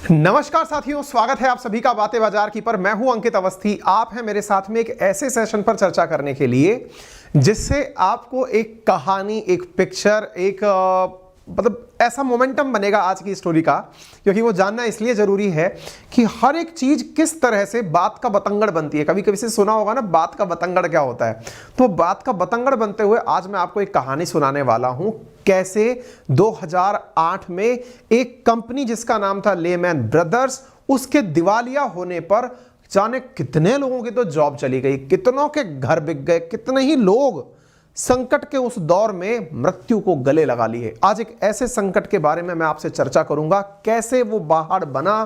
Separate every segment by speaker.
Speaker 1: नमस्कार साथियों, स्वागत है आप सभी का बातें बाजार की पर। मैं हूं अंकित अवस्थी। आप हैं मेरे साथ में एक ऐसे सेशन पर चर्चा करने के लिए जिससे आपको एक कहानी, एक पिक्चर, एक मतलब ऐसा मोमेंटम बनेगा आज की स्टोरी का, क्योंकि वो जानना इसलिए जरूरी है कि हर एक चीज किस तरह से बात का बतंगड़ बनती है। कभी कभी से सुना होगा ना, बात का बतंगड़ क्या होता है। तो बात का बतंगड़ बनते हुए आज मैं आपको एक कहानी सुनाने वाला हूं, कैसे 2008 में एक कंपनी जिसका नाम था लेमैन ब्रदर्स, उसके दिवालिया होने पर जाने कितने लोगों की तो जॉब चली गई, कितनों के घर बिक गए, कितने ही लोग संकट के उस दौर में मृत्यु को गले लगा लिए। आज एक ऐसे संकट के बारे में मैं आपसे चर्चा करूंगा, कैसे वो बाहर बना,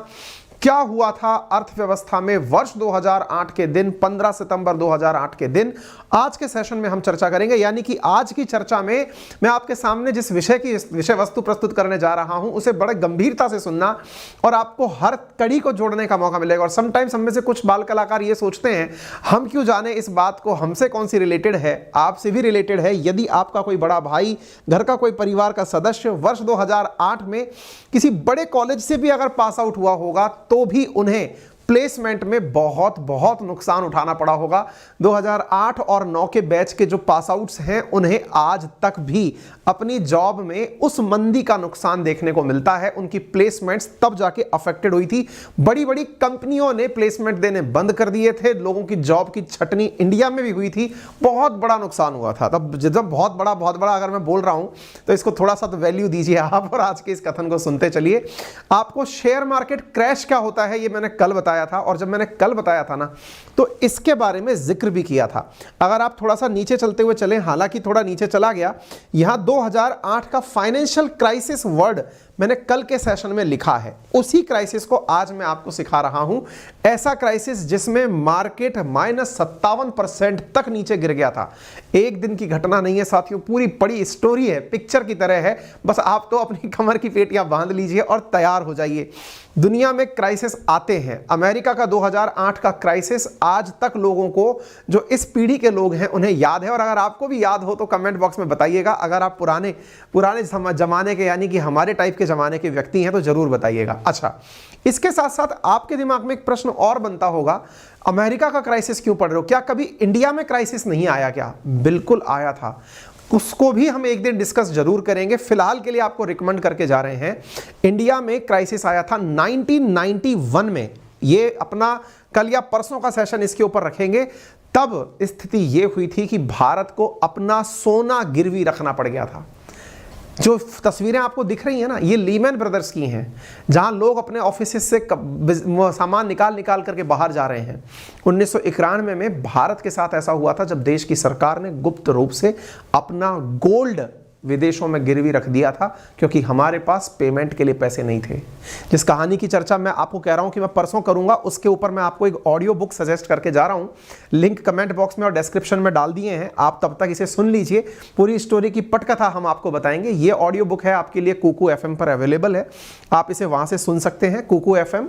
Speaker 1: क्या हुआ था अर्थव्यवस्था में वर्ष 2008 के दिन, 15 सितंबर 2008 के दिन। आज के सेशन में हम चर्चा करेंगे, यानी कि आज की चर्चा में मैं आपके सामने जिस विषय वस्तु प्रस्तुत करने जा रहा हूं उसे बड़े गंभीरता से सुनना और आपको हर कड़ी को जोड़ने का मौका मिलेगा। और समटाइम्स हम में से कुछ बाल कलाकार ये सोचते हैं, हम क्यों जाने इस बात को, हमसे कौन सी रिलेटेड है, आपसे भी रिलेटेड है। यदि आपका कोई बड़ा भाई, घर का कोई परिवार का सदस्य वर्ष 2008 में किसी बड़े कॉलेज से भी अगर पास आउट हुआ होगा तो भी उन्हें प्लेसमेंट में बहुत नुकसान उठाना पड़ा होगा। 2008 और 9 के बैच के जो पास आउट्स हैं उन्हें आज तक भी अपनी जॉब में उस मंदी का नुकसान देखने को मिलता है। उनकी प्लेसमेंट्स तब जाके अफेक्टेड हुई थी। बड़ी बड़ी कंपनियों ने प्लेसमेंट देने बंद कर दिए थे, लोगों की जॉब की छटनी इंडिया में भी हुई थी, बहुत बड़ा नुकसान हुआ था। तब जब बहुत बड़ा अगर मैं बोल रहा हूं तो इसको थोड़ा सा तो वैल्यू दीजिए आप, और आज के इस कथन को सुनते चलिए। आपको शेयर मार्केट क्रैश क्या होता है ये मैंने कल बताया था, और जब मैंने कल बताया था ना तो इसके बारे में जिक्र भी किया था। अगर आप थोड़ा सा नीचे चलते हुए चलें, हालांकि थोड़ा नीचे चला गया, यहां 2008 का फाइनेंशियल क्राइसिस वर्ड मैंने कल के सेशन में लिखा है। उसी क्राइसिस को आज मैं आपको सिखा रहा हूं। ऐसा क्राइसिस जिसमें मार्केट -57% तक नीचे गिर गया था। एक दिन की घटना नहीं है साथियों, पूरी बड़ी स्टोरी है, पिक्चर की तरह है। बस आप तो अपनी कमर की पेटियां बांध लीजिए और तैयार हो जाइए। दुनिया में क्राइसिस आते हैं। अमेरिका का 2008 का क्राइसिस आज तक लोगों को, जो इस पीढ़ी के लोग हैं, उन्हें याद है। और अगर आपको भी याद हो तो कमेंट बॉक्स में बताइएगा। अगर आप पुराने जमाने के, यानी कि हमारे टाइप के जमाने के व्यक्ति हैं तो जरूर बताइएगा। अच्छा, इसके साथ साथ आपके दिमाग में एक प्रश्न और बनता होगा, अमेरिका का क्राइसिस क्यों पढ़ रहे हो, क्या कभी इंडिया में क्राइसिस नहीं आया क्या? बिल्कुल आया था, उसको भी हम एक दिन डिस्कस जरूर करेंगे। फिलहाल के लिए आपको रिकमेंड करके जा रहे हैं, इंडिया में क्राइसिस आया था 1991 में। ये अपना कल या परसों का सेशन इसके ऊपर रखेंगे। तब स्थिति ये हुई थी कि भारत को अपना सोना गिरवी रखना पड़ गया था। जो तस्वीरें आपको दिख रही हैं ना, ये लेमैन ब्रदर्स की हैं, जहां लोग अपने ऑफिस से सामान निकाल करके बाहर जा रहे हैं। 1991 में भारत के साथ ऐसा हुआ था जब देश की सरकार ने गुप्त रूप से अपना गोल्ड विदेशों में गिरवी रख दिया था, क्योंकि हमारे पास पेमेंट के लिए पैसे नहीं थे। जिस कहानी की चर्चा मैं आपको कह रहा हूं कि मैं परसों करूंगा, उसके ऊपर मैं आपको एक ऑडियो बुक सजेस्ट करके जा रहा हूं। लिंक कमेंट बॉक्स में और डिस्क्रिप्शन में डाल दिए हैं, आप तब तक इसे सुन लीजिए। पूरी स्टोरी की पटकथा हम आपको बताएंगे। ये ऑडियो बुक है आपके लिए कुकू FM पर अवेलेबल है, आप इसे वहां से सुन सकते हैं। कुकू FM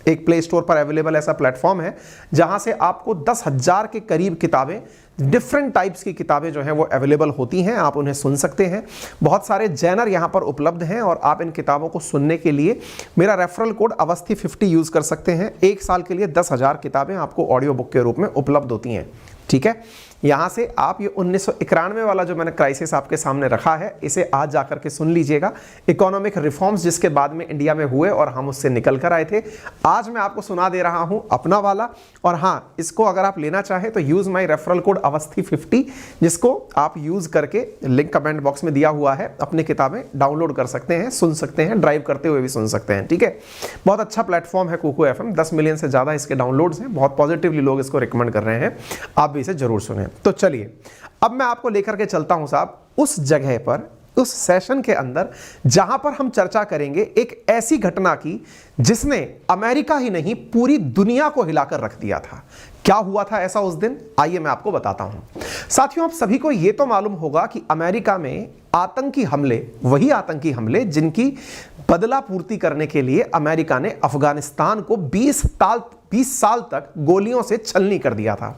Speaker 1: एक प्ले स्टोर पर अवेलेबल ऐसा प्लेटफॉर्म है जहां से आपको 10,000 के करीब किताबें, डिफरेंट टाइप्स की किताबें जो हैं वो अवेलेबल होती हैं, आप उन्हें सुन सकते हैं। बहुत सारे जैनर यहां पर उपलब्ध हैं और आप इन किताबों को सुनने के लिए मेरा रेफरल कोड अवस्थी 50 यूज कर सकते हैं। 1 साल के लिए 10,000 किताबें आपको ऑडियो बुक के रूप में उपलब्ध होती हैं। ठीक है, यहां से आप ये 1991 वाला जो मैंने क्राइसिस आपके सामने रखा है, इसे आज जाकर के सुन लीजिएगा। इकोनॉमिक रिफॉर्म्स जिसके बाद में इंडिया में हुए और हम उससे निकल कर आए थे, आज मैं आपको सुना दे रहा हूं अपना वाला। और हाँ, इसको अगर आप लेना चाहें तो use my referral code Awasthi 50, जिसको आप यूज करके, लिंक कमेंट बॉक्स में दिया हुआ है, अपनी किताबें डाउनलोड कर सकते हैं, सुन सकते हैं, ड्राइव करते हुए भी सुन सकते हैं। ठीक है, बहुत अच्छा प्लेटफॉर्म है कुकू FM, 10 मिलियन से ज्यादा इसके डाउनलोड्स हैं, बहुत पॉजिटिवली लोग इसको रिकमेंड कर रहे हैं, आप भी इसे जरूर सुनें। तो चलिए, अब मैं आपको लेकर के चलता हूं साहब उस जगह पर, उस सेशन के अंदर, जहां पर हम चर्चा करेंगे एक ऐसी घटना की जिसने अमेरिका ही नहीं पूरी दुनिया को हिलाकर रख दिया था। क्या हुआ था ऐसा उस दिन, आइए मैं आपको बताता हूं। साथियों, आप सभी को यह तो मालूम होगा कि अमेरिका में आतंकी हमले, वही आतंकी हमले जिनकी बदला पूर्ति करने के लिए अमेरिका ने अफगानिस्तान को 20 साल तक गोलियों से छलनी कर दिया था।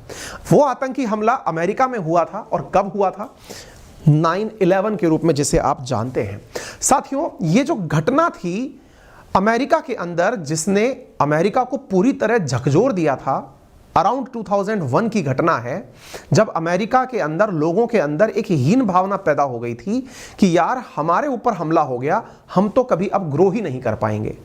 Speaker 1: वो आतंकी हमला अमेरिका में हुआ था, और कब हुआ था? 9/11 के रूप में, जिसे आप जानते हैं। साथियों, ये जो घटना थी अमेरिका के अंदर जिसने अमेरिका को पूरी तरह झकझोर दिया था, अराउंड 2001 की घटना है, जब अमेरिका के अंदर लोगों के अंदर एक हीन भावना पैदा हो गई थी कि यार हमारे ऊपर हमला हो गया, हम तो कभी अब ग्रो ही नहीं कर पाएंगे।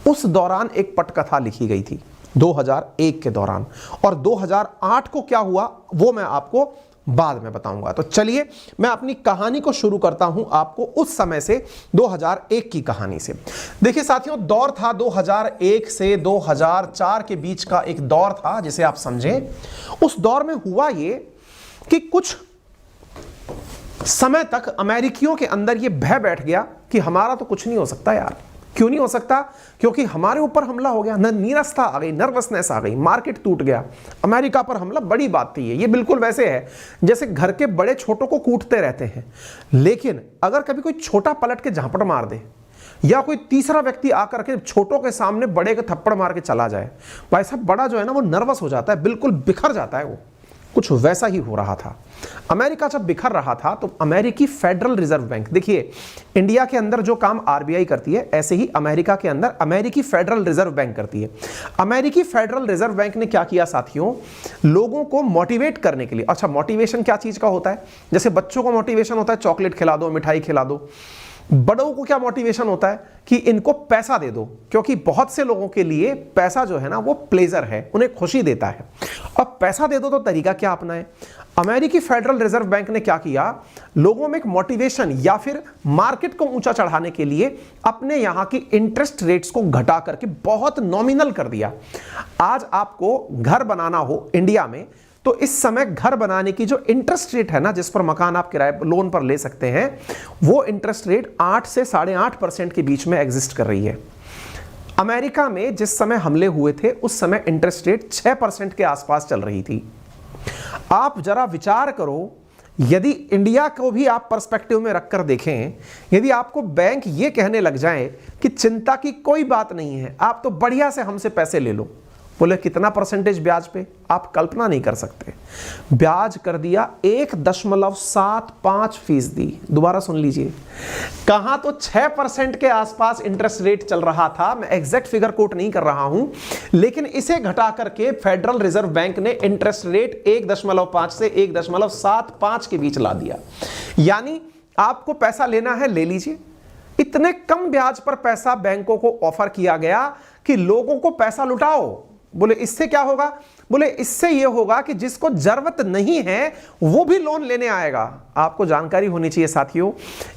Speaker 1: उस दौरान एक पटकथा लिखी गई थी 2001 के दौरान, और 2008 को क्या हुआ वो मैं आपको बाद में बताऊंगा। तो चलिए मैं अपनी कहानी को शुरू करता हूं आपको उस समय से, 2001 की कहानी से। देखिए साथियों, दौर था 2001 से 2004 के बीच का एक दौर था जिसे आप समझें। उस दौर में हुआ ये कि कुछ समय तक अमेरिकियों के अंदर ये भय बैठ गया कि हमारा तो कुछ नहीं हो सकता यार। क्यों नहीं हो सकता? क्योंकि हमारे ऊपर हमला हो गया, नीरसता आ गई, नर्वसनेस आ गई, मार्केट टूट गया। अमेरिका पर हमला बड़ी बात थी। ये बिल्कुल वैसे है जैसे घर के बड़े छोटों को कूटते रहते हैं, लेकिन अगर कभी कोई छोटा पलट के झापड़ मार दे या कोई तीसरा व्यक्ति आकर के छोटों के सामने बड़े के थप्पड़ मार के चला जाए, भाई साहब बड़ा जो है ना वो नर्वस हो जाता है, बिल्कुल बिखर जाता है। वो कुछ वैसा ही हो रहा था। अमेरिका जब बिखर रहा था तो अमेरिकी फेडरल रिजर्व बैंक, देखिए इंडिया के अंदर जो काम आरबीआई करती है ऐसे ही अमेरिका के अंदर अमेरिकी फेडरल रिजर्व बैंक करती है। अमेरिकी फेडरल रिजर्व बैंक ने क्या किया साथियों, लोगों को मोटिवेट करने के लिए, अच्छा मोटिवेशन क्या चीज का होता है, जैसे बच्चों को मोटिवेशन होता है चॉकलेट खिला दो, मिठाई खिला दो, बड़ों को क्या मोटिवेशन होता है कि इनको पैसा दे दो, क्योंकि बहुत से लोगों के लिए पैसा जो है ना वो प्लेजर है, उन्हें खुशी देता है। अब पैसा दे दो तो तरीका क्या अपनाएं? अमेरिकी फेडरल रिजर्व बैंक ने क्या किया, लोगों में एक मोटिवेशन या फिर मार्केट को ऊंचा चढ़ाने के लिए अपने यहां की इंटरेस्ट रेट्स को घटा करके बहुत नॉमिनल कर दिया। आज आपको घर बनाना हो इंडिया में तो इस समय घर बनाने की जो इंटरेस्ट रेट है ना, जिस पर मकान आप किराए लोन पर ले सकते हैं, वो इंटरेस्ट रेट 8 से 8.5% के बीच में एग्जिस्ट कर रही है। अमेरिका में जिस समय हमले हुए थे उस समय इंटरेस्ट रेट 6% के आसपास चल रही थी। आप जरा विचार करो, यदि इंडिया को भी आप पर्सपेक्टिव में रखकर देखें, यदि आपको बैंक ये कहने लग जाए कि चिंता की कोई बात नहीं है, आप तो बढ़िया से हमसे पैसे ले लो, बोले कितना परसेंटेज ब्याज पे, आप कल्पना नहीं कर सकते। ब्याज कर दिया 1.75%। दोबारा सुन लीजिए, कहां तो 6% के आसपास इंटरेस्ट रेट चल रहा था, मैं एग्जैक्ट फिगर कोट नहीं कर रहा हूं, लेकिन इसे घटा करके फेडरल रिजर्व बैंक ने इंटरेस्ट रेट 1.5 से 1.75 के बीच ला दिया। यानी आपको पैसा लेना है ले लीजिए। इतने कम ब्याज पर पैसा बैंकों को ऑफर किया गया कि लोगों को पैसा लुटाओ। बोले इससे क्या होगा? बोले इससे यह होगा कि जिसको जरूरत नहीं है वो भी लोन लेने आएगा। आपको जानकारी होनी चाहिए साथियों,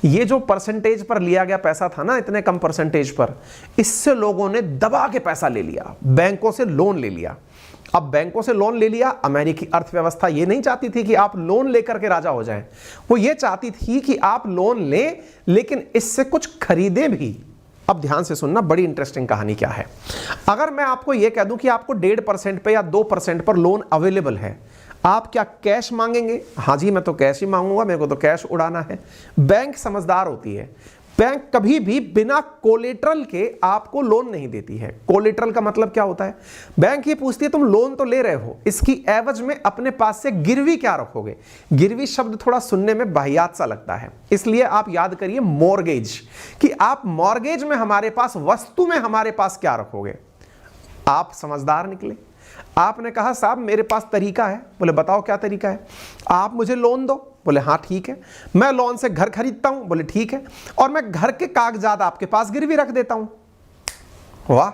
Speaker 1: ये जो परसेंटेज पर लिया गया पैसा था ना, इतने कम परसेंटेज पर, इससे लोगों ने दबा के पैसा ले लिया, बैंकों से लोन ले लिया। अब बैंकों से लोन ले लिया, अमेरिकी अर्थव्यवस्था ये नहीं चाहती थी कि आप लोन लेकर के राजा हो जाएं, वो ये चाहती थी कि आप लोन लें लेकिन इससे कुछ खरीदें भी। अब ध्यान से सुनना, बड़ी इंटरेस्टिंग कहानी क्या है। अगर मैं आपको यह कह दूं कि आपको 1.5% पे या 2% पर लोन अवेलेबल है, आप क्या कैश मांगेंगे? हाँ जी, मैं तो कैश ही मांगूंगा, मेरे को तो कैश उड़ाना है। बैंक समझदार होती है, बैंक कभी भी बिना कोलेटरल के आपको लोन नहीं देती है। कोलेटरल का मतलब क्या होता है? बैंक ये पूछती है तुम लोन तो ले रहे हो, इसकी एवज में अपने पास से गिरवी क्या रखोगे? गिरवी शब्द थोड़ा सुनने में वाहियात सा लगता है, इसलिए आप याद करिए मॉर्गेज, कि आप मॉर्गेज में हमारे पास, वस्तु में हमारे पास क्या रखोगे? आप समझदार निकले, आपने कहा साहब मेरे पास तरीका है। बोले बताओ क्या तरीका है? आप मुझे लोन दो। बोले हाँ ठीक है, मैं लोन से घर खरीदता हूं। बोले ठीक है, और मैं घर के कागजात आपके पास गिरवी रख देता हूं। वाह,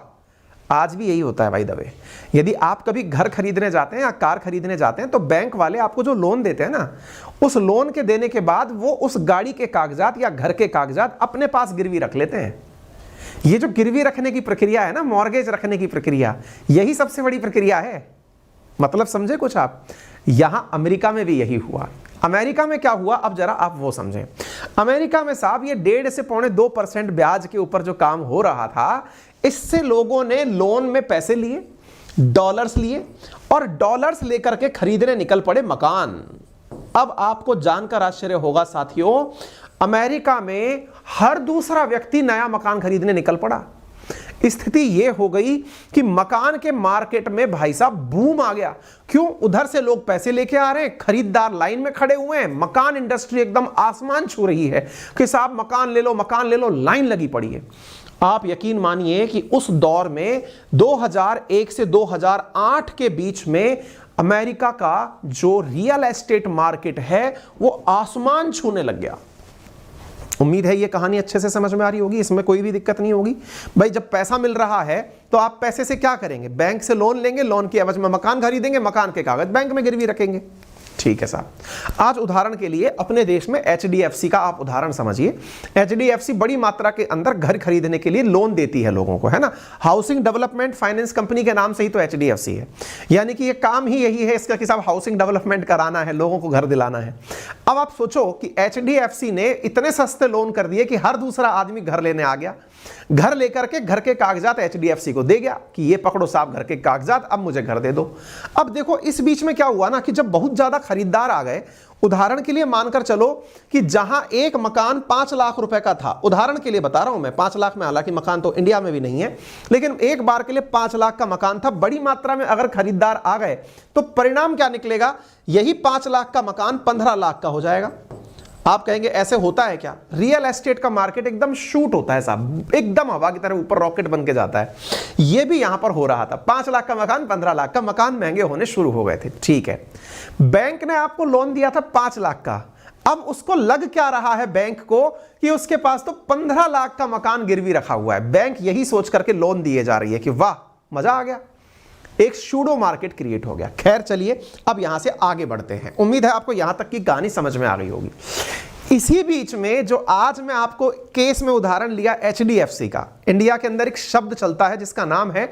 Speaker 1: आज भी यही होता है भाई दबे। यदि आप कभी घर खरीदने जाते हैं या कार खरीदने जाते हैं तो बैंक वाले आपको जो लोन देते हैं ना, उस लोन के देने के बाद वो उस गाड़ी के कागजात या घर के कागजात अपने पास गिरवी रख लेते हैं। ये जो गिरवी रखने की प्रक्रिया है ना, मॉर्गेज रखने की प्रक्रिया, यही सबसे बड़ी प्रक्रिया है। मतलब समझे कुछ आप? यहां अमेरिका में भी यही हुआ। अमेरिका में क्या हुआ अब जरा आप वो समझें। अमेरिका में साहब ये 1.5 से 2.25% ब्याज के ऊपर जो काम हो रहा था, इससे लोगों ने लोन में पैसे लिए, डॉलर्स लिए, और डॉलर्स लेकर के खरीदने निकल पड़े मकान। अब आपको जानकर आश्चर्य होगा साथियों, अमेरिका में हर दूसरा व्यक्ति नया मकान खरीदने निकल पड़ा। स्थिति यह हो गई कि मकान के मार्केट में भाई साहब बूम आ गया। क्यों? उधर से लोग पैसे लेके आ रहे हैं, खरीदार लाइन में खड़े हुए हैं, मकान इंडस्ट्री एकदम आसमान छू रही है कि साहब मकान ले लो, मकान ले लो, लाइन लगी पड़ी है। आप यकीन मानिए कि उस दौर में 2001 से 2008 के बीच में अमेरिका का जो रियल एस्टेट मार्केट है वो आसमान छूने लग गया। उम्मीद है ये कहानी अच्छे से समझ में आ रही होगी, इसमें कोई भी दिक्कत नहीं होगी। भाई जब पैसा मिल रहा है तो आप पैसे से क्या करेंगे? बैंक से लोन लेंगे, लोन की एवज में मकान खरीदेंगे, मकान के कागज बैंक में गिरवी रखेंगे। ठीक है साहब। आज उदाहरण के लिए अपने देश में HDFC का आप उदाहरण समझिए। HDFC बड़ी मात्रा के अंदर घर खरीदने के लिए लोन देती है लोगों को, है ना। हाउसिंग डेवलपमेंट फाइनेंस कंपनी के नाम से ही तो HDFC है, यानी कि ये काम ही यही है इसका कि साहब हाउसिंग डेवलपमेंट कराना है, लोगों को घर दिलाना है। अब आप सोचो कि HDFC ने इतने सस्ते लोन कर दिए कि हर दूसरा आदमी घर लेने आ गया, घर लेकर के घर के कागजात HDFC को दे गया कि ये पकड़ो साहब घर के कागजात, अब मुझे घर दे दो। अब देखो इस बीच में क्या हुआ ना कि जब बहुत ज्यादा खरीदार आ गए, उदाहरण के लिए मानकर चलो कि जहां एक मकान 5 लाख रुपए का था, उदाहरण के लिए बता रहा हूं मैं, 5 लाख में, हालांकि मकान तो इंडिया में भी नहीं है, लेकिन एक बार के लिए 5 लाख का मकान था, बड़ी मात्रा में अगर खरीदार आ गए तो परिणाम क्या निकलेगा? यही 5 लाख का मकान 15 लाख का हो जाएगा। आप कहेंगे ऐसे होता है क्या? रियल एस्टेट का मार्केट एकदम शूट होता है साहब, एकदम हवा की तरह ऊपर रॉकेट बन के जाता है। ये भी यहां पर हो रहा था, 5 लाख का मकान 15 लाख का, मकान महंगे होने शुरू हो गए थे। ठीक है, बैंक ने आपको लोन दिया था 5 लाख का, अब उसको लग क्या रहा है बैंक को कि उसके पास तो 15 लाख का मकान गिरवी रखा हुआ है। बैंक यही सोच करके लोन दिए जा रही है कि वाह मजा आ गया, एक शूडो मार्केट क्रिएट हो गया। खैर चलिए अब यहां से आगे बढ़ते हैं। उम्मीद है आपको यहां तक की कहानी समझ में आ गई होगी। इसी बीच में जो आज मैं आपको केस में उदाहरण लिया HDFC का, इंडिया के अंदर एक शब्द चलता है जिसका नाम है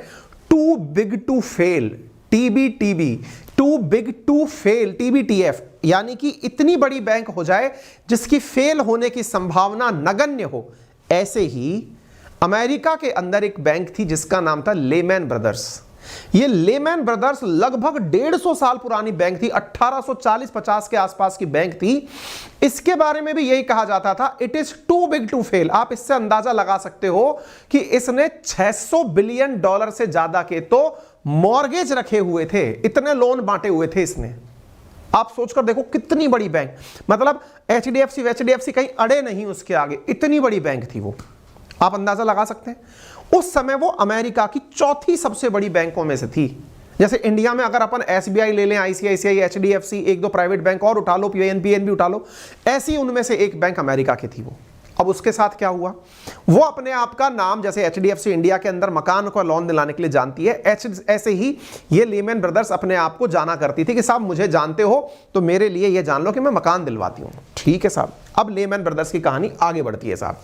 Speaker 1: too big to fail, TBTB, too big to fail, TBTF, यानी कि इतनी बड़ी बैंक हो जाए जिसकी फेल होने की संभावना नगण्य हो। ऐसे ही अमेरिका के अंदर एक बैंक थी जिसका नाम था लेमैन ब्रदर्स। ये लेमैन ब्रदर्स लगभग 150 साल पुरानी बैंक थी, 1840-50 के आसपास की बैंक थी। इसके बारे में भी यही कहा जाता था, it is too big to fail. आप इससे अंदाजा लगा सकते हो कि इसने $600 बिलियन से ज्यादा के तो मॉर्गेज रखे हुए थे, इतने लोन बांटे हुए थे इसने। आप सोचकर देखो कितनी बड़ी बैंक, मतलब HDFC कहीं अड़े नहीं उसके आगे, इतनी बड़ी बैंक थी वो। आप अंदाजा लगा सकते हैं उस समय वो अमेरिका की चौथी सबसे बड़ी बैंकों में से थी। जैसे इंडिया में अगर अपन SBI ले लें, ICICI, HDFC, एक दो प्राइवेट बैंक और उठा लो, PNB उठा लो, ऐसी उनमें से एक बैंक अमेरिका की थी वो। अब उसके साथ क्या हुआ, वो अपने आप का नाम जैसे HDFC इंडिया के अंदर मकान को लोन दिलाने के लिए जानती है, ऐसे ही ये लेमैन ब्रदर्स अपने आप को जाना करती थी कि साहब मुझे जानते हो तो मेरे लिए ये जान लो कि मैं मकान दिलवाती हूं। ठीक है साहब। अब लेमैन ब्रदर्स की कहानी आगे बढ़ती है साहब।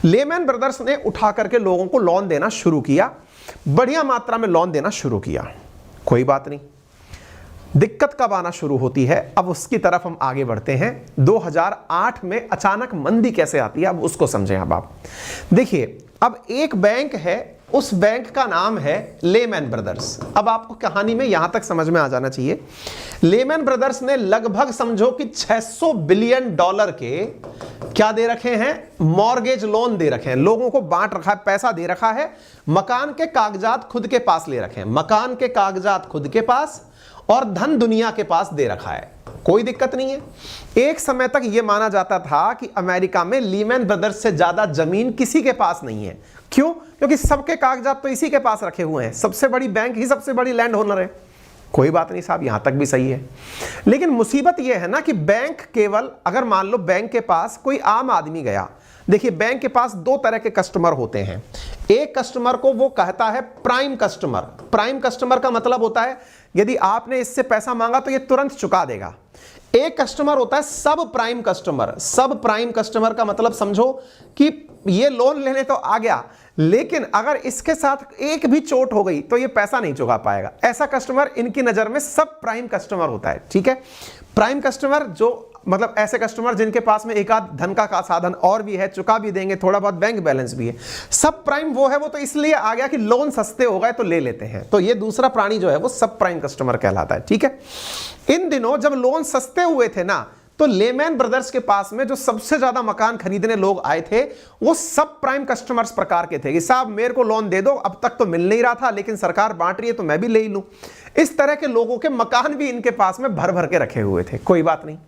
Speaker 1: लेमैन ब्रदर्स ने उठा करके लोगों को लोन देना शुरू किया, बढ़िया मात्रा में लोन देना शुरू किया। कोई बात नहीं, दिक्कत कब आना शुरू होती है, अब उसकी तरफ हम आगे बढ़ते हैं। 2008 में अचानक मंदी कैसे आती है, अब उसको समझें। अब आप देखिए, अब एक बैंक है, उस बैंक का नाम है लेमैन ब्रदर्स। अब आपको कहानी में यहां तक समझ में आ जाना चाहिए। लेमैन ब्रदर्स ने लगभग समझो कि $600 बिलियन के क्या दे रखे हैं, मॉर्गेज लोन दे रखे हैं, लोगों को बांट रखा है, पैसा दे रखा है, मकान के कागजात खुद के पास ले रखे हैं, मकान के कागजात खुद के पास और धन दुनिया के पास दे रखा है। कोई दिक्कत नहीं है। एक समय तक यह माना जाता था कि अमेरिका में लेमैन ब्रदर्स से ज्यादा जमीन किसी के पास नहीं है। क्यों? क्योंकि सबके कागजात तो इसी के पास रखे हुए हैं, सबसे बड़ी बैंक ही सबसे बड़ी लैंड ओनर है। कोई बात नहीं साहब, यहां तक भी सही है। लेकिन मुसीबत यह है ना कि बैंक केवल, अगर मान लो बैंक के पास कोई आम आदमी गया, देखिए बैंक के पास दो तरह के कस्टमर होते हैं। एक कस्टमर को वो कहता है प्राइम कस्टमर। प्राइम कस्टमर का मतलब होता है यदि आपने इससे पैसा मांगा तो ये तुरंत चुका देगा। एक कस्टमर होता है सब प्राइम कस्टमर। सब प्राइम कस्टमर का मतलब समझो कि ये लोन लेने तो आ गया, लेकिन अगर इसके साथ एक भी चोट हो गई तो ये पैसा नहीं चुका पाएगा। ऐसा कस्टमर इनकी नजर में सब प्राइम कस्टमर होता है। ठीक है, प्राइम कस्टमर जो मतलब ऐसे कस्टमर जिनके पास में एक आध धन का साधन और भी है, चुका भी देंगे, थोड़ा बहुत बैंक बैलेंस भी है। सब प्राइम वो है, वो तो इसलिए आ गया कि लोन सस्ते हो गए तो ले लेते हैं। तो ये दूसरा प्राणी जो है वो सब प्राइम कस्टमर कहलाता है। ठीक है, इन दिनों जब लोन सस्ते हुए थे ना, तो लेमैन ब्रदर्स के पास में जो सबसे ज्यादा मकान खरीदने लोग आए थे वो सब प्राइम कस्टमर्स प्रकार के थे कि साहब मेरे को लोन दे दो, अब तक तो मिल नहीं रहा था लेकिन सरकार बांट रही है तो मैं भी ले ही लूं। इस तरह के लोगों के मकान भी इनके पास में भर भर के रखे हुए थे। कोई बात नहीं,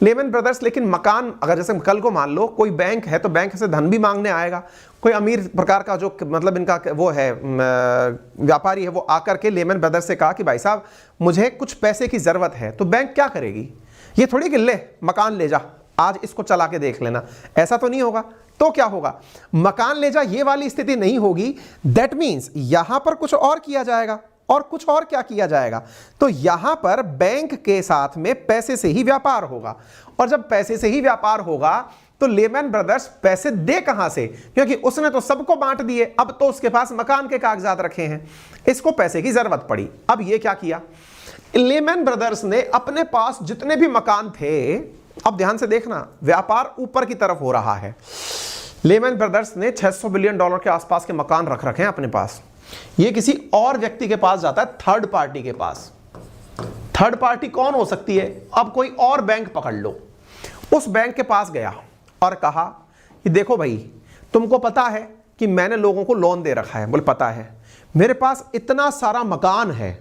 Speaker 1: लेमन ब्रदर्स लेकिन मकान, अगर जैसे कल को मान लो कोई बैंक है तो बैंक से धन भी मांगने आएगा, कोई अमीर प्रकार का जो मतलब इनका वो है व्यापारी है, वो आकर के लेमन ब्रदर्स से कहा कि भाई साहब मुझे कुछ पैसे की जरूरत है, तो बैंक क्या करेगी, ये थोड़ी कि ले मकान ले जा, आज इसको चला के देख लेना, ऐसा तो नहीं होगा। तो क्या होगा, मकान ले जा ये वाली स्थिति नहीं होगी। दैट मीन्स यहां पर कुछ और किया जाएगा, और कुछ और क्या किया जाएगा, तो यहां पर बैंक के साथ में पैसे से ही व्यापार होगा, और जब पैसे से ही व्यापार होगा तो लेमन ब्रदर्स पैसे दे कहां से, क्योंकि उसने तो सबको बांट दिए, अब तो उसके पास मकान के कागजात रखे हैं, इसको पैसे की जरूरत पड़ी। अब ये क्या किया, लेमन ब्रदर्स ने अपने पास जितने भी मकान थे, अब ध्यान से देखना व्यापार ऊपर की तरफ हो रहा है, लेमन ब्रदर्स ने $600 बिलियन के आसपास के मकान रख रखे हैं अपने पास, ये किसी और व्यक्ति के पास जाता है, थर्ड पार्टी के पास। थर्ड पार्टी कौन हो सकती है, अब कोई और बैंक पकड़ लो, उस बैंक के पास गया और कहा कि देखो भाई तुमको पता है कि मैंने लोगों को लोन दे रखा है, बोले पता है, मेरे पास इतना सारा मकान है,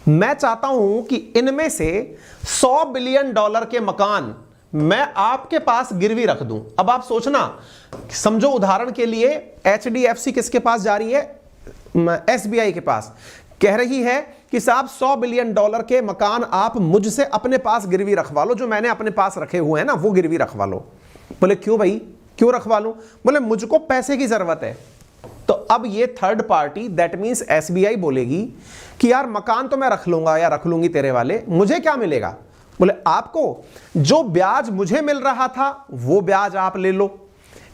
Speaker 1: मैं चाहता हूं कि इनमें से $100 बिलियन के मकान मैं आपके पास गिरवी रख दूं। अब आप सोचना, समझो उदाहरण के लिए HDFC किसके पास जा रही है, SBI के पास, कह रही है कि साहब $100 बिलियन के मकान आप मुझसे अपने पास गिरवी रखवा लो, जो मैंने अपने पास रखे हुए हैं ना वो गिरवी रखवा लो। बोले क्यों भाई, क्यों रखवा लूं, बोले मुझको पैसे की जरूरत है। तो अब ये third party that means SBI बोलेगी कि यार मकान तो मैं रख लूंगा या रख लूंगी तेरे वाले, मुझे क्या मिलेगा, बोले आपको जो ब्याज मुझे मिल रहा था वो ब्याज आप ले लो,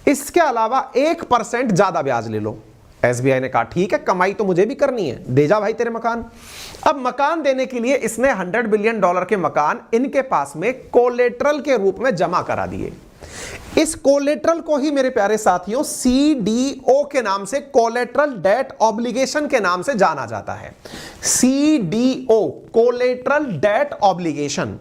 Speaker 1: इसके अलावा 1% ज्यादा ब्याज ले लो। SBI ने कहा ठीक है, कमाई तो मुझे भी करनी है, दे जा भाई तेरे मकान। अब मकान देने के लिए इसने $100 बिलियन के मकान इनके पास में कोलेट्रल के रूप में जमा करा दिए। इस कोलेट्रल को ही मेरे प्यारे साथियों CDO के नाम से, कोलेट्रल डेट ऑब्लिगेशन के नाम से जाना जाता है। CDO कोलेट्रल डेट ऑब्लिगेशन,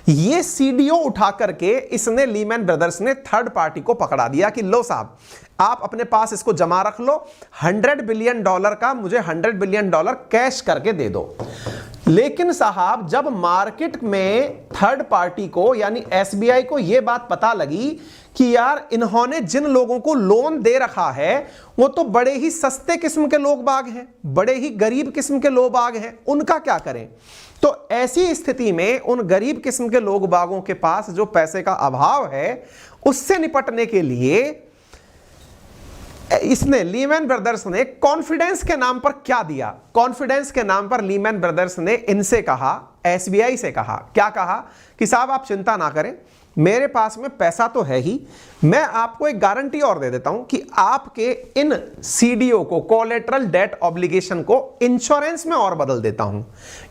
Speaker 1: ये CDO उठा करके इसने लीमैन ब्रदर्स ने थर्ड पार्टी को पकड़ा दिया कि लो साहब आप अपने पास इसको जमा रख लो, $100 बिलियन का मुझे $100 बिलियन कैश करके दे दो। लेकिन साहब जब मार्केट में थर्ड पार्टी को यानी SBI को यह बात पता लगी कि यार इन्होंने जिन लोगों को लोन दे रखा है वो तो बड़े ही सस्ते किस्म के लोग बाग हैं, बड़े ही गरीब किस्म के लोग बाग हैं, उनका क्या करें। तो ऐसी स्थिति में उन गरीब किस्म के लोग बागों के पास जो पैसे का अभाव है उससे निपटने के लिए इसने लीमैन ब्रदर्स ने कॉन्फिडेंस के नाम पर क्या दिया, कॉन्फिडेंस के नाम पर लीमैन ब्रदर्स ने इनसे कहा, SBI से कहा, क्या कहा कि साहब आप चिंता ना करें, मेरे पास में पैसा तो है ही, मैं आपको एक गारंटी और दे देता हूं कि आपके इन CDO को, कोलेट्रल डेट ऑब्लिगेशन को इंश्योरेंस में और बदल देता हूं।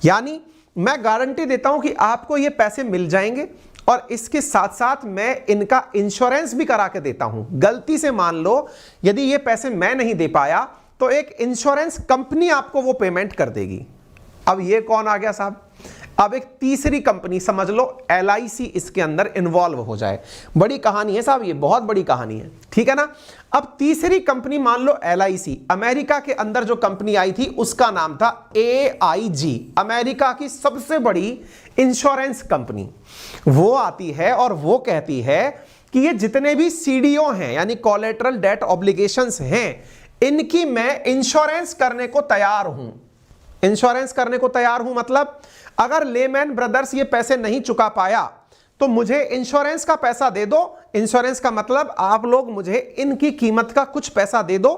Speaker 1: यानी मैं गारंटी देता हूं कि आपको ये पैसे मिल जाएंगे और इसके साथ साथ मैं इनका इंश्योरेंस भी करा के देता हूं। गलती से मान लो यदि ये पैसे मैं नहीं दे पाया तो एक इंश्योरेंस कंपनी आपको वो पेमेंट कर देगी। अब ये कौन आ गया साहब, अब एक तीसरी कंपनी समझ लो LIC इसके अंदर इन्वॉल्व हो जाए। बड़ी कहानी है साहब, ये बहुत बड़ी कहानी है, ठीक है ना। अब तीसरी कंपनी मान लो LIC, अमेरिका के अंदर जो कंपनी आई थी उसका नाम था AIG, अमेरिका की सबसे बड़ी इंश्योरेंस कंपनी। वो आती है और वो कहती है कि ये जितने भी CDO हैं यानी कोलेट्रल डेट ऑब्लिगेशंस हैं, इनकी मैं इंश्योरेंस करने को तैयार हूं। इंश्योरेंस करने को तैयार हूं मतलब अगर लेमैन ब्रदर्स ये पैसे नहीं चुका पाया तो मुझे इंश्योरेंस का पैसा दे दो। इंश्योरेंस का मतलब आप लोग मुझे इनकी कीमत का कुछ पैसा दे दो,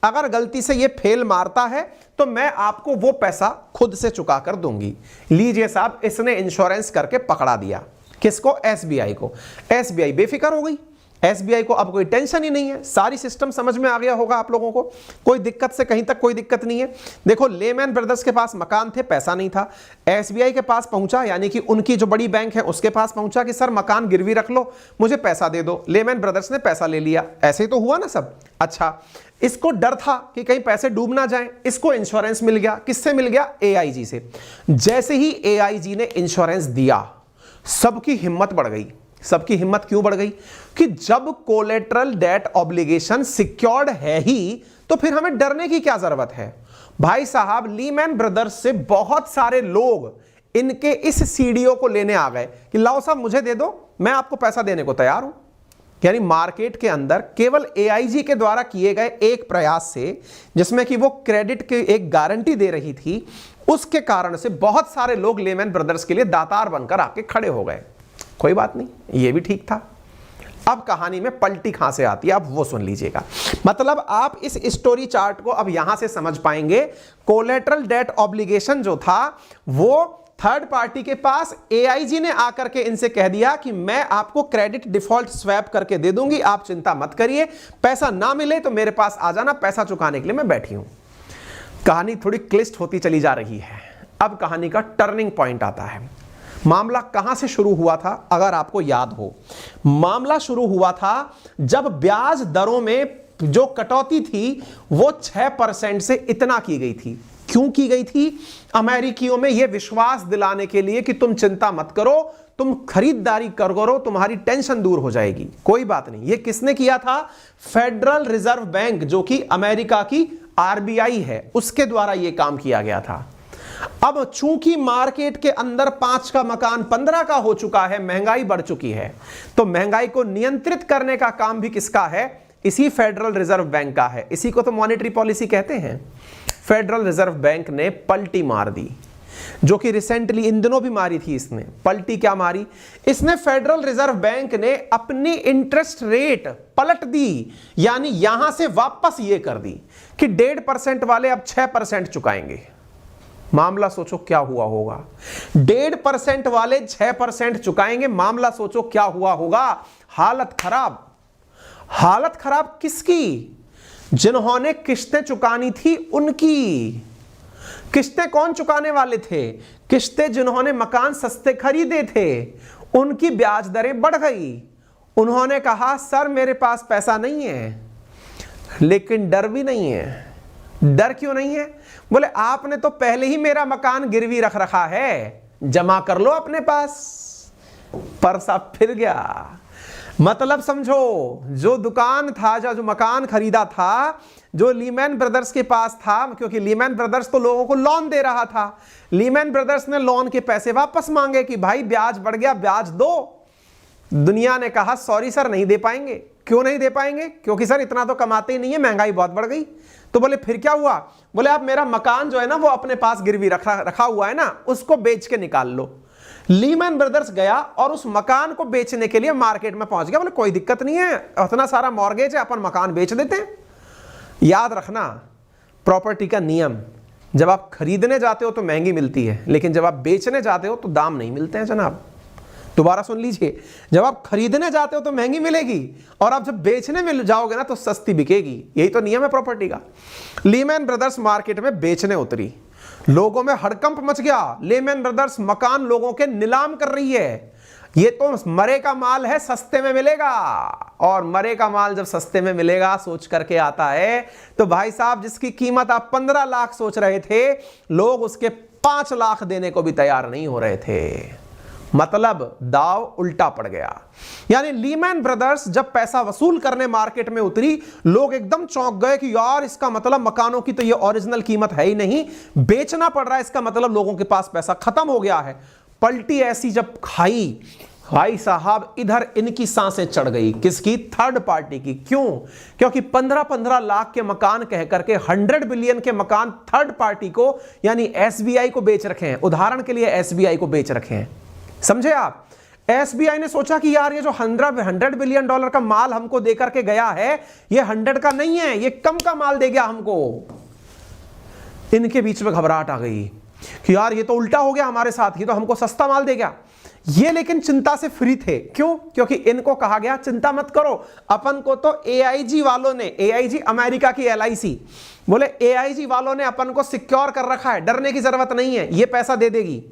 Speaker 1: अगर गलती से ये फेल मारता है तो मैं आपको वो पैसा खुद से चुका कर दूंगी। लीजिए साहब, इसने इंश्योरेंस करके पकड़ा दिया किसको, SBI को। SBI बेफिक्र हो गई, SBI को अब कोई टेंशन ही नहीं है, सारी सिस्टम समझ में आ गया होगा आप लोगों को, कोई दिक्कत से कहीं तक कोई दिक्कत नहीं है। देखो लेमैन ब्रदर्स के पास मकान थे, पैसा नहीं था, SBI के पास पहुंचा यानी कि उनकी जो बड़ी बैंक है उसके पास पहुंचा कि सर मकान गिरवी रख लो, मुझे पैसा दे दो। लेमैन ब्रदर्स ने पैसा ले लिया, ऐसे ही तो हुआ ना सब। अच्छा, इसको डर था कि कहीं पैसे डूब ना जाएं, इसको इंश्योरेंस मिल गया। किससे मिल गया, AIG से। जैसे ही AIG ने इंश्योरेंस दिया सबकी हिम्मत बढ़ गई। सबकी हिम्मत क्यों बढ़ गई कि जब कोलेट्रल डेट ऑब्लिगेशन सिक्योर्ड है ही तो फिर हमें डरने की क्या जरूरत है। भाई साहब लीमैन ब्रदर्स से बहुत सारे लोग इनके इस सीडीओ को लेने आ गए कि लाओ साहब मुझे दे दो, मैं आपको पैसा देने को तैयार हूं। यानी मार्केट के अंदर केवल एआईजी के द्वारा किए गए एक प्रयास से, जिसमें कि वो क्रेडिट की एक गारंटी दे रही थी, उसके कारण से बहुत सारे लोग लेमैन ब्रदर्स के लिए दातार बनकर आके खड़े हो गए। कोई बात नहीं, ये भी ठीक था। अब कहानी में पलटी कहां से आती है, अब वो सुन लीजिएगा। मतलब आप इस स्टोरी चार्ट को अब यहां से समझ पाएंगे। कोलेटरल डेट ऑब्लिगेशन जो था वो थर्ड पार्टी के पास, एआईजी ने आकर के इनसे कह दिया कि मैं आपको क्रेडिट डिफॉल्ट स्वैप करके दे दूंगी, आप चिंता मत करिए, पैसा ना मिले तो मेरे पास आ जाना, पैसा चुकाने के लिए मैं बैठी हूं। कहानी थोड़ी क्लिष्ट होती चली जा रही है। अब कहानी का टर्निंग पॉइंट आता है। मामला कहां से शुरू हुआ था, अगर आपको याद हो, मामला शुरू हुआ था जब ब्याज दरों में जो कटौती थी वो 6% से इतना की गई थी। क्यों की गई थी? अमेरिकियों में यह विश्वास दिलाने के लिए कि तुम चिंता मत करो, तुम खरीदारी करो, तुम्हारी टेंशन दूर हो जाएगी, कोई बात नहीं। यह किसने किया था? फेडरल रिजर्व बैंक, जो कि अमेरिका की आरबीआई है, उसके द्वारा यह काम किया गया था। अब चूंकि मार्केट के अंदर 5 का मकान 15 का हो चुका है, महंगाई बढ़ चुकी है, तो महंगाई को नियंत्रित करने का काम भी किसका है? इसी फेडरल रिजर्व बैंक का है। इसी को तो मॉनेटरी पॉलिसी कहते हैं। फेडरल रिजर्व बैंक ने पलटी मार दी, जो कि रिसेंटली इन दिनों भी मारी थी इसने। पलटी क्या मारी? इसने फेडरल रिजर्व बैंक ने अपनी इंटरेस्ट रेट पलट दी, यानी यहां से वापस ये कर दी कि 1.5% वाले अब 6% चुकाएंगे। मामला सोचो क्या हुआ होगा। 1.5% वाले 6% चुकाएंगे, मामला सोचो क्या हुआ होगा। हालत खराब। हालत खराब किसकी? जिन्होंने किस्तें चुकानी थी उनकी। किस्तें कौन चुकाने वाले थे? किस्तें जिन्होंने मकान सस्ते खरीदे थे, उनकी ब्याज दरें बढ़ गई। उन्होंने कहा सर मेरे पास पैसा नहीं है, लेकिन डर भी नहीं है। डर क्यों नहीं है? बोले आपने तो पहले ही मेरा मकान गिरवी रख रखा है, जमा कर लो अपने पास। पर्सा फिर गया। मतलब समझो, जो दुकान था, जो मकान खरीदा था, जो लीमैन ब्रदर्स के पास था, क्योंकि लीमैन ब्रदर्स तो लोगों को लोन दे रहा था, लीमैन ब्रदर्स ने लोन के पैसे वापस मांगे कि भाई ब्याज बढ़ गया, ब्याज दो। दुनिया ने कहा सॉरी सर नहीं दे पाएंगे। क्यों नहीं दे पाएंगे? क्योंकि सर इतना तो कमाते ही नहीं है, महंगाई बहुत बढ़ गई। तो बोले फिर क्या हुआ? बोले आप मेरा मकान जो है ना वो अपने पास गिरवी रखा हुआ है ना, उसको बेच के निकाल लो। लीमैन ब्रदर्स गया और उस मकान को बेचने के लिए मार्केट में पहुंच गया। बोले कोई दिक्कत नहीं है, इतना सारा मॉर्गेज है, अपन मकान बेच देते हैं। याद रखना प्रॉपर्टी का नियम, जब आप खरीदने जाते हो तो महंगी मिलती है, लेकिन जब आप बेचने जाते हो तो दाम नहीं मिलते हैं जनाब। दोबारा सुन लीजिए, जब आप खरीदने जाते हो तो महंगी मिलेगी, और आप जब बेचने में जाओगे ना तो सस्ती बिकेगी। यही तो नियम है प्रॉपर्टी का। लीमैन ब्रदर्स मार्केट में बेचने उतरी, लोगों में हड़कंप मच गया। लीमैन ब्रदर्स मकान लोगों के नीलाम कर रही है। ये तो मरे का माल है, सस्ते में मिलेगा। और मरे का माल जब सस्ते में मिलेगा सोच करके आता है, तो भाई साहब जिसकी कीमत आप 15 लाख सोच रहे थे, लोग उसके 5 लाख देने को भी तैयार नहीं हो रहे थे। मतलब दाव उल्टा पड़ गया। यानी लीमैन ब्रदर्स जब पैसा वसूल करने मार्केट में उतरी, लोग एकदम चौंक गए कि यार इसका मतलब मकानों की तो ये ओरिजिनल कीमत है ही नहीं, बेचना पड़ रहा है, इसका मतलब लोगों के पास पैसा खत्म हो गया है। पलटी ऐसी जब खाई, भाई साहब इधर इनकी सांसें चढ़ गई। किसकी? थर्ड पार्टी की। क्यों? क्योंकि 15-15 लाख के मकान कह करके 100 बिलियन के मकान थर्ड पार्टी को, यानी एसबीआई को बेच रखे हैं। उदाहरण के लिए एसबीआई को बेच रखे हैं, समझे आप? एसबीआई ने सोचा कि यार ये जो 100 बिलियन डॉलर का माल हमको देकर के गया है, ये 100 का नहीं है, ये कम का माल दे गया हमको। इनके बीच में घबराहट आ गई कि यार ये तो उल्टा हो गया हमारे साथ, ये तो हमको सस्ता माल दे गया। ये लेकिन चिंता से फ्री थे। क्यों? क्योंकि इनको कहा गया चिंता मत करो, अपन को तो एआईजी वालों ने, एआईजी अमेरिका की एलआईसी, बोले एआईजी वालों ने अपन को सिक्योर कर रखा है, डरने की जरूरत नहीं है, ये पैसा दे देगी।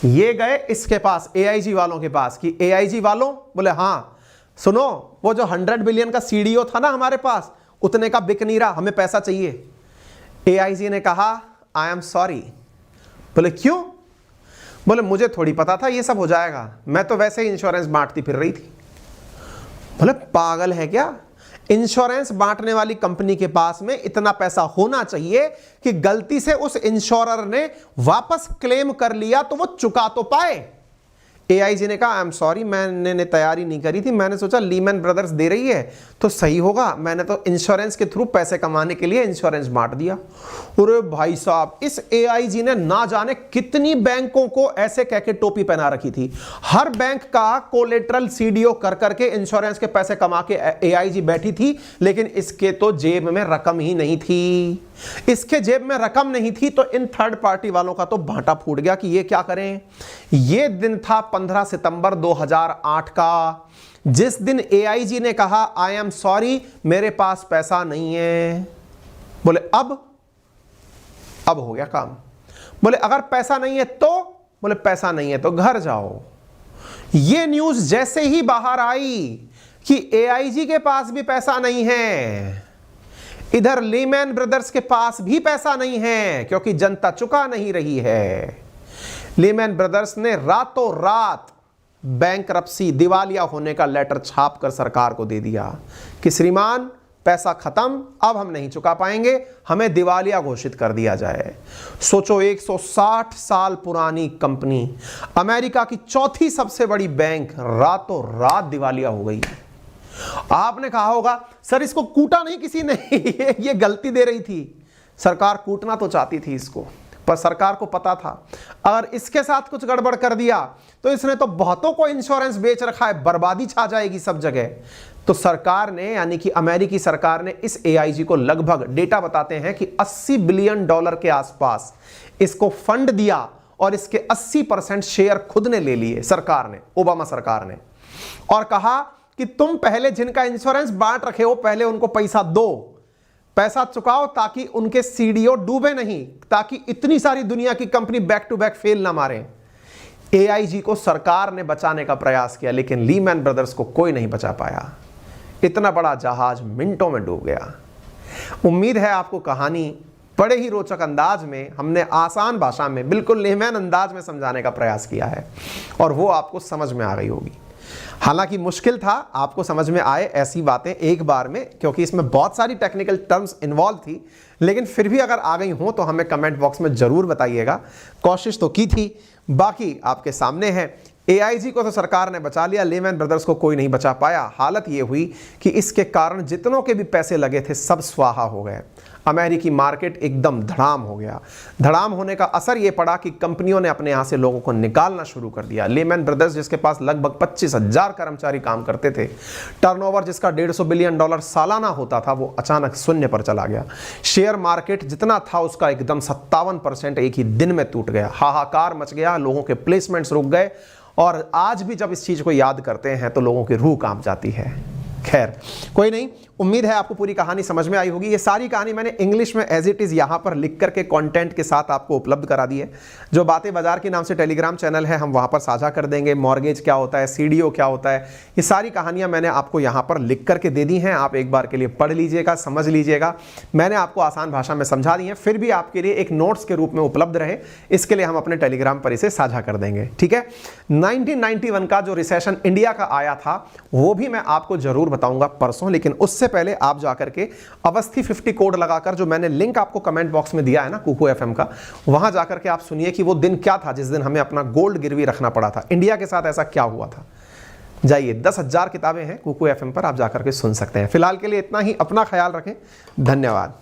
Speaker 1: ये गए इसके पास, एआईजी वालों के पास, कि एआईजी वालों, बोले हाँ सुनो, वो जो 100 बिलियन का सीडीओ था ना हमारे पास, उतने का बिक नहीं रहा, हमें पैसा चाहिए। एआईजी ने कहा आई एम सॉरी। बोले क्यों? बोले मुझे थोड़ी पता था ये सब हो जाएगा, मैं तो वैसे ही इंश्योरेंस बांटती फिर रही थी। बोले पागल है क्या? इंश्योरेंस बांटने वाली कंपनी के पास में इतना पैसा होना चाहिए कि गलती से उस इंश्योरर ने वापस क्लेम कर लिया तो वो चुका तो पाए। एआईजी ने कहा आई एम सॉरी, मैंने तैयारी नहीं करी थी, मैंने सोचा लीमैन ब्रदर्स दे रही है तो सही होगा, मैंने तो इंश्योरेंस के थ्रू पैसे कमाने के लिए इंश्योरेंस बांट दिया। अरे भाई साहब, इस एआईजी ने ना जाने कितनी बैंकों को ऐसे कह के टोपी पहना रखी थी। हर बैंक का कोलेटरल सीडीओ कर करके इंश्योरेंस के पैसे कमा के एआईजी बैठी थी, लेकिन इसके तो जेब में रकम ही नहीं थी। इसके जेब में रकम नहीं थी तो इन थर्ड पार्टी वालों का तो भाटा फूट गया कि ये क्या करें। ये दिन था 15 सितंबर 2008 का, जिस दिन एआईजी ने कहा आई एम सॉरी, मेरे पास पैसा नहीं है। बोले अब हो गया काम। बोले अगर पैसा नहीं है तो, बोले पैसा नहीं है तो घर जाओ। ये न्यूज जैसे ही बाहर आई कि एआईजी के पास भी पैसा नहीं है, इधर लीमैन ब्रदर्स के पास भी पैसा नहीं है क्योंकि जनता चुका नहीं रही है, लीमैन ब्रदर्स ने रातों रात बैंकरप्सी, दिवालिया होने का लेटर छापकर सरकार को दे दिया कि श्रीमान पैसा खत्म, अब हम नहीं चुका पाएंगे, हमें दिवालिया घोषित कर दिया जाए। सोचो 160 साल पुरानी कंपनी, अमेरिका की चौथी सबसे बड़ी बैंक रातों रात दिवालिया हो गई। आपने कहा होगा सर इसको कूटा नहीं किसी ने, ये गलती दे रही थी। सरकार कूटना तो चाहती थी इसको, पर सरकार को पता था अगर इसके साथ कुछ गड़बड़ कर दिया तो इसने तो बहुतों को इंश्योरेंस बेच रखा है, बर्बादी छा जाएगी सब जगह। तो सरकार ने, यानी कि अमेरिकी सरकार ने इस एआईजी को लगभग, डेटा बताते हैं कि $80 बिलियन के आसपास इसको फंड दिया और इसके 80% शेयर खुद ने ले लिए सरकार ने, ओबामा सरकार ने, और कहा कि तुम पहले जिनका इंश्योरेंस बांट रखे हो पहले उनको पैसा दो, पैसा चुकाओ ताकि उनके सीडीओ डूबे नहीं, ताकि इतनी सारी दुनिया की company back to back fail ना मारे। एआईजी को सरकार ने बचाने का प्रयास किया लेकिन लीमैन ब्रदर्स को कोई नहीं बचा पाया। इतना बड़ा जहाज मिनटों में डूब गया। उम्मीद है आपको कहानी बड़े ही रोचक अंदाज में, हमने आसान भाषा में, बिल्कुल लेमैन अंदाज में समझाने का प्रयास किया है और वो आपको समझ में आ गई होगी। हालांकि मुश्किल था आपको समझ में आए ऐसी बातें एक बार में, क्योंकि इसमें बहुत सारी टेक्निकल टर्म्स इन्वॉल्व थी, लेकिन फिर भी अगर आ गई हो तो हमें कमेंट बॉक्स में जरूर बताइएगा। कोशिश तो की थी, बाकी आपके सामने है। एआईजी को तो सरकार ने बचा लिया, लीमैन ब्रदर्स को कोई नहीं बचा पाया। हालत ये हुई कि इसके कारण जितनों के भी पैसे लगे थे सब स्वाहा हो गए। अमेरिकी मार्केट एकदम धड़ाम हो गया। धड़ाम होने का असर ये पड़ा कि कंपनियों ने अपने यहाँ से लोगों को निकालना शुरू कर दिया। लीमैन ब्रदर्स जिसके पास लगभग 25,000 कर्मचारी काम करते थे, टर्नओवर जिसका $150 बिलियन सालाना होता था, वो अचानक शून्य पर चला गया। शेयर मार्केट जितना था उसका एकदम 57% एक ही दिन में टूट गया। हाहाकार मच गया, लोगों के प्लेसमेंट्स रुक गए और आज भी जब इस चीज़ को याद करते हैं तो लोगों की रूह कांप जाती है। खैर कोई नहीं, उम्मीद है आपको पूरी कहानी समझ में आई होगी। ये सारी कहानी मैंने इंग्लिश में एज इट इज़ यहाँ पर लिख करके कंटेंट के साथ आपको उपलब्ध करा दी है। जो बातें बाजार के नाम से टेलीग्राम चैनल है हम वहाँ पर साझा कर देंगे। मॉर्गेज क्या होता है, सीडीओ क्या होता है, ये सारी कहानियाँ मैंने आपको यहाँ पर लिख करके दे दी हैं। आप एक बार के लिए पढ़ लीजिएगा, समझ लीजिएगा। मैंने आपको आसान भाषा में समझा दी है, फिर भी आपके लिए एक नोट्स के रूप में उपलब्ध रहे, इसके लिए हम अपने टेलीग्राम पर इसे साझा कर देंगे। ठीक है, 1991 का जो रिसेशन इंडिया का आया था वो भी मैं आपको जरूर बताऊंगा परसों, लेकिन उससे पहले आप जाकर के अवस्थी 50 कोड लगाकर, जो मैंने लिंक आपको कमेंट बॉक्स में दिया है ना कुकू एफएम का, वहां जाकर के आप सुनिए कि वो दिन क्या था जिस दिन हमें अपना गोल्ड गिरवी रखना पड़ा था। इंडिया के साथ ऐसा क्या हुआ था। जाइए, 10,000 किताबें हैं कुकू एफएम पर, आप जाकर के सुन सकते हैं। फिलहाल के लिए इतना ही। अपना ख्याल रखें। धन्यवाद।